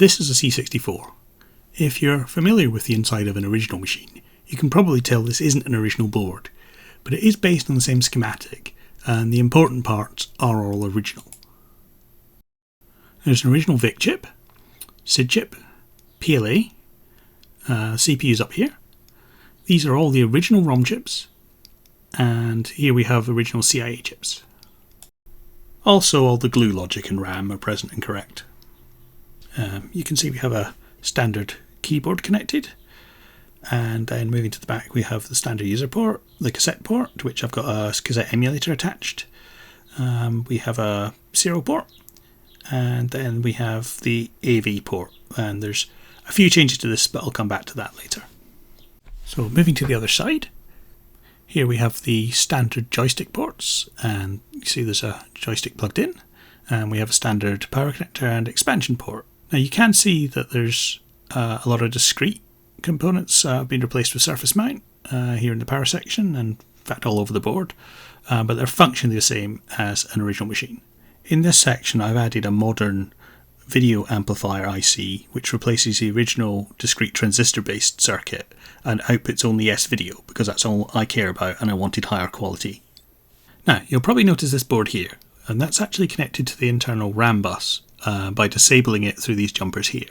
This is a C64. If you're familiar with the inside of an original machine, you can probably tell this isn't an original board, but it is based on the same schematic, and the important parts are all original. There's an original VIC chip, SID chip, PLA, CPU's up here. These are all the original ROM chips, and here we have original CIA chips. Also, all the glue logic and RAM are present and correct. You can see we have a standard keyboard connected, and then moving to the back we have the standard user port, the cassette port, to which I've got a cassette emulator attached. We have a serial port, and then we have the AV port, and there's a few changes to this, but I'll come back to that later. So moving to the other side, here we have the standard joystick ports, and you see there's a joystick plugged in, and we have a standard power connector and expansion port. Now you can see that there's a lot of discrete components being replaced with surface mount here in the power section, and in fact all over the board, but they're functionally the same as an original machine. In this section I've added a modern video amplifier IC which replaces the original discrete transistor based circuit and outputs only S-video, because that's all I care about and I wanted higher quality. Now you'll probably notice this board here, and that's actually connected to the internal RAM bus by disabling it through these jumpers here,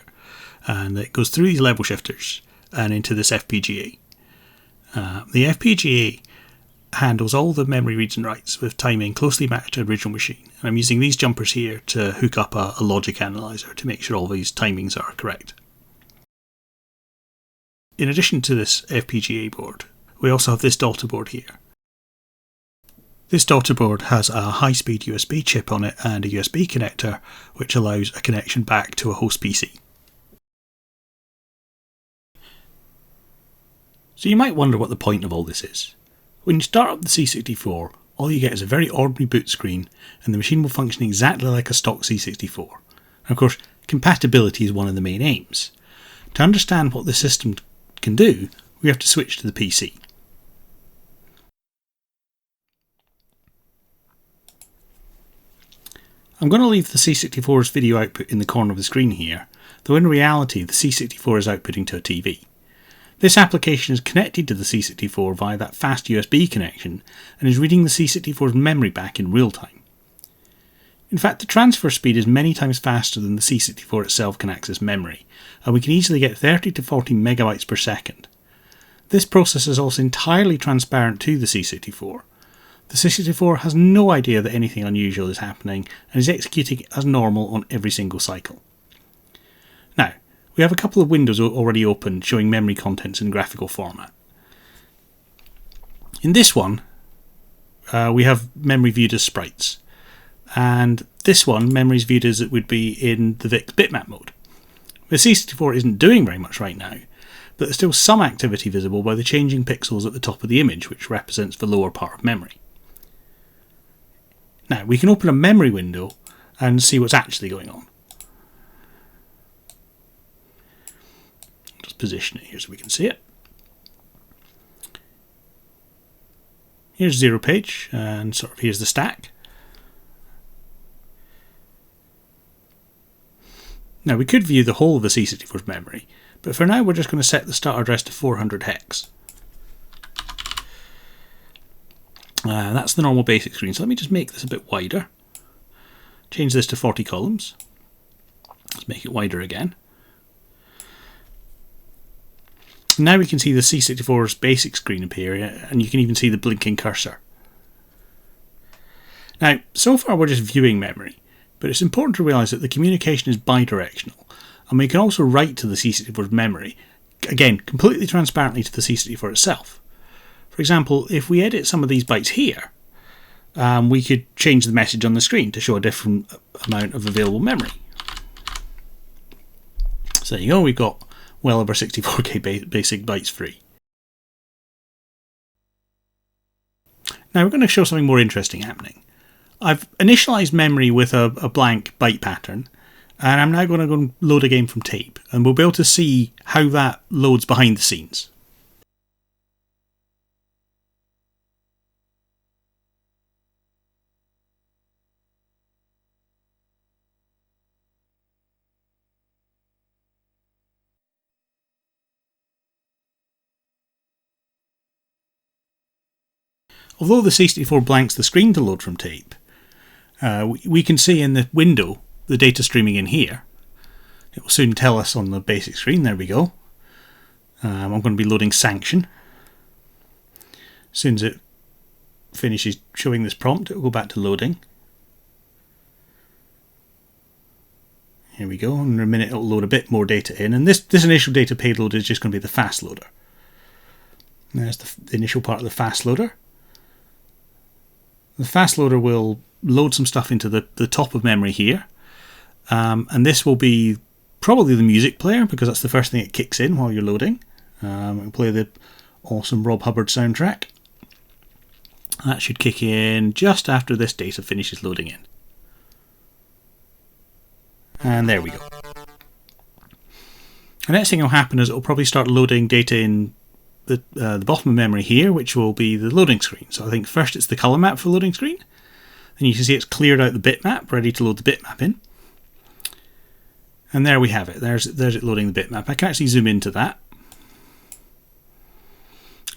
and it goes through these level shifters and into this FPGA. The FPGA handles all the memory reads and writes with timing closely matched to the original machine, and I'm using these jumpers here to hook up a logic analyzer to make sure all these timings are correct. In addition to this FPGA board, we also have this daughter board here. This daughter board has a high-speed USB chip on it and a USB connector which allows a connection back to a host PC. So you might wonder what the point of all this is. When you start up the C64, all you get is a very ordinary boot screen, and the machine will function exactly like a stock C64. And of course, compatibility is one of the main aims. To understand what the system can do, we have to switch to the PC. I'm going to leave the C64's video output in the corner of the screen here, though in reality the C64 is outputting to a TV. This application is connected to the C64 via that fast USB connection and is reading the C64's memory back in real time. In fact, the transfer speed is many times faster than the C64 itself can access memory, and we can easily get 30 to 40 megabytes per second. This process is also entirely transparent to the C64. The C64 has no idea that anything unusual is happening and is executing as normal on every single cycle. Now, we have a couple of windows already open showing memory contents in graphical format. In this one, we have memory viewed as sprites, and this one, memory is viewed as it would be in the VIC bitmap mode. The C64 isn't doing very much right now, but there's still some activity visible by the changing pixels at the top of the image, which represents the lower part of memory. Now, we can open a memory window and see what's actually going on. Just position it here so we can see it. Here's zero page, and sort of here's the stack. Now, we could view the whole of the C64's memory, but for now we're just going to set the start address to 400 hex. That's the normal basic screen, so let me just make this a bit wider. Change this to 40 columns. Let's make it wider again. Now we can see the C64's basic screen appear, and you can even see the blinking cursor. Now, so far we're just viewing memory, but it's important to realise that the communication is bidirectional, and we can also write to the C64's memory, again completely transparently to the C64 itself. For example, if we edit some of these bytes here, we could change the message on the screen to show a different amount of available memory. So there you go, we've got well over 64k basic bytes free. Now we're going to show something more interesting happening. I've initialized memory with a blank byte pattern, and I'm now going to go and load a game from tape, and we'll be able to see how that loads behind the scenes. although the C64 blanks the screen to load from tape, we can see in the window the data streaming in here. It will soon tell us on the basic screen. There we go. I'm going to be loading sanction. As soon as it finishes showing this prompt, it will go back to loading. Here we go. In a minute it'll load a bit more data in, and this initial data payload is just going to be the fast loader. And there's the initial part of the fast loader. The fast loader will load some stuff into the top of memory here, and this will be probably the music player, because that's the first thing it kicks in while you're loading. It'll play the awesome Rob Hubbard soundtrack. That should kick in just after this data finishes loading in. And there we go. The next thing that will happen is it will probably start loading data in the bottom of memory here, which will be the loading screen. So I think first it's the color map for loading screen. And you can see it's cleared out the bitmap, ready to load the bitmap in. And there we have it. There's it loading the bitmap. I can actually zoom into that.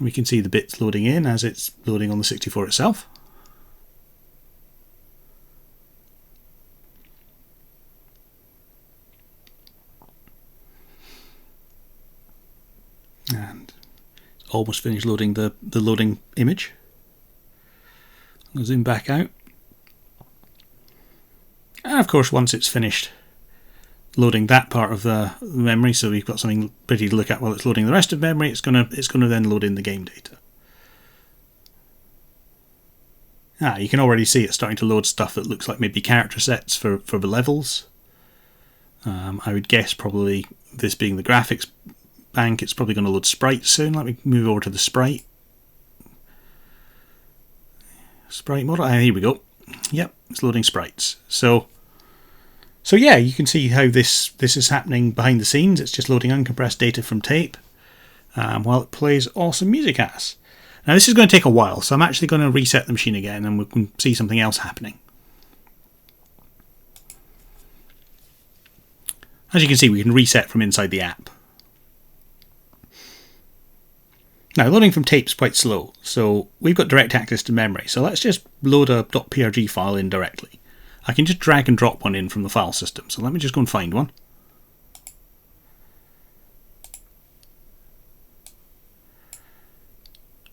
We can see the bits loading in as it's loading on the 64 itself. And it's almost finished loading the loading image. I'll zoom back out. And of course, once it's finished loading that part of the memory, so we've got something pretty to look at while it's loading the rest of memory, it's gonna then load in the game data. You can already see it's starting to load stuff that looks like maybe character sets for the levels. I would guess probably this being the graphics bank, it's probably going to load sprites soon. Let me move over to the sprite model. Here we go. Yep, it's loading sprites. So yeah, you can see how this is happening behind the scenes. It's just loading uncompressed data from tape while it plays awesome music ass. Now this is going to take a while, so I'm actually going to reset the machine again and we can see something else happening. As you can see, we can reset from inside the app. Now, loading from tape is quite slow, so we've got direct access to memory, so let's just load a .prg file in directly. I can just drag and drop one in from the file system, so let me just go and find one.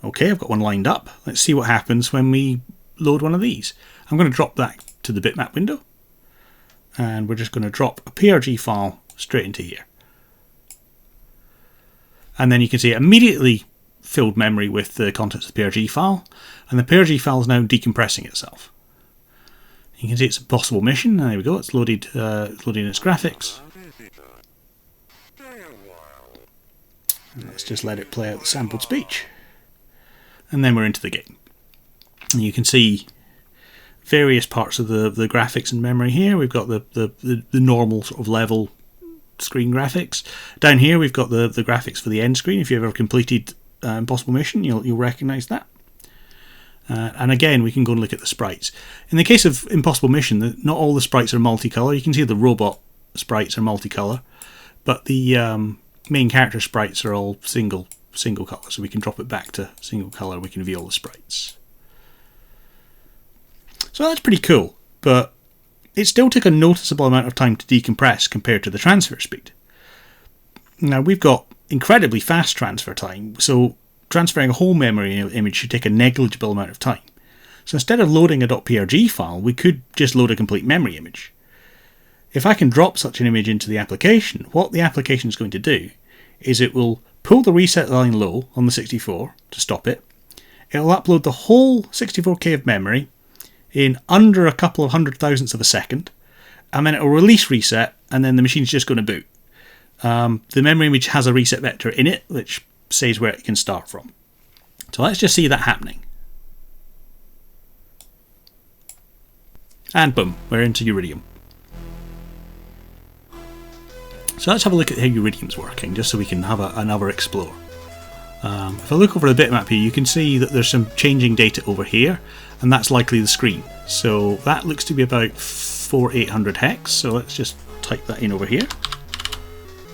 Okay, I've got one lined up. Let's see what happens when we load one of these. I'm going to drop that to the bitmap window, and we're just going to drop a PRG file straight into here. And then you can see it immediately filled memory with the contents of the PRG file, and the PRG file is now decompressing itself. You can see it's a possible mission. There we go. It's loaded. Loading its graphics. And let's just let it play out the sampled speech, and then we're into the game. And you can see various parts of the graphics and memory here. We've got the normal sort of level screen graphics. Down here we've got the graphics for the end screen. If you've ever completed Impossible Mission, you'll recognise that. And again, we can go and look at the sprites. In the case of Impossible Mission, not all the sprites are multicolour. You can see the robot sprites are multicolour, but the main character sprites are all single colour. So we can drop it back to single colour. We can view all the sprites. So that's pretty cool, but it still took a noticeable amount of time to decompress compared to the transfer speed. Now we've got incredibly fast transfer time, so transferring a whole memory image should take a negligible amount of time. So instead of loading a .prg file, we could just load a complete memory image. If I can drop such an image into the application, what the application is going to do is it will pull the reset line low on the 64 to stop it. It'll upload the whole 64K of memory in under a couple of 100,000ths of a second, and then it will release reset, and then the machine's just going to boot. The memory image has a reset vector in it, which says where it can start from. So let's just see that happening. And boom, we're into Uridium. So let's have a look at how Uridium's working, just so we can have another explore. If I look over the bitmap here, you can see that there's some changing data over here, and that's likely the screen. So that looks to be about 4800 hex, so let's just type that in over here.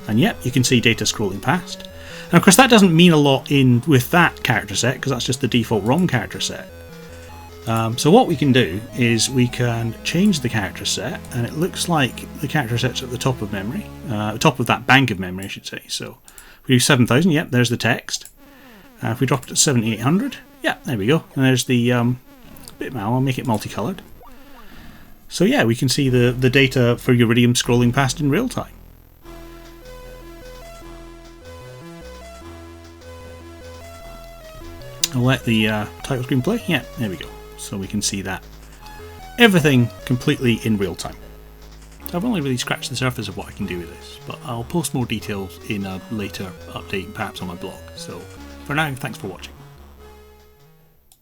And yep, you can see data scrolling past. And of course that doesn't mean a lot with that character set, because that's just the default ROM character set. So what we can do is we can change the character set, and it looks like the character set's at the top of memory, top of that bank of memory I should say. So if we do 7000, yep, there's the text. If we drop it to 7800, yeah, there we go, and there's the bitmap. I'll make it multicoloured. So yeah, we can see the data for Uridium scrolling past in real time. I'll let the title screen play. Yeah, there we go. So we can see that. Everything completely in real time. So I've only really scratched the surface of what I can do with this, but I'll post more details in a later update, perhaps on my blog. So for now, thanks for watching.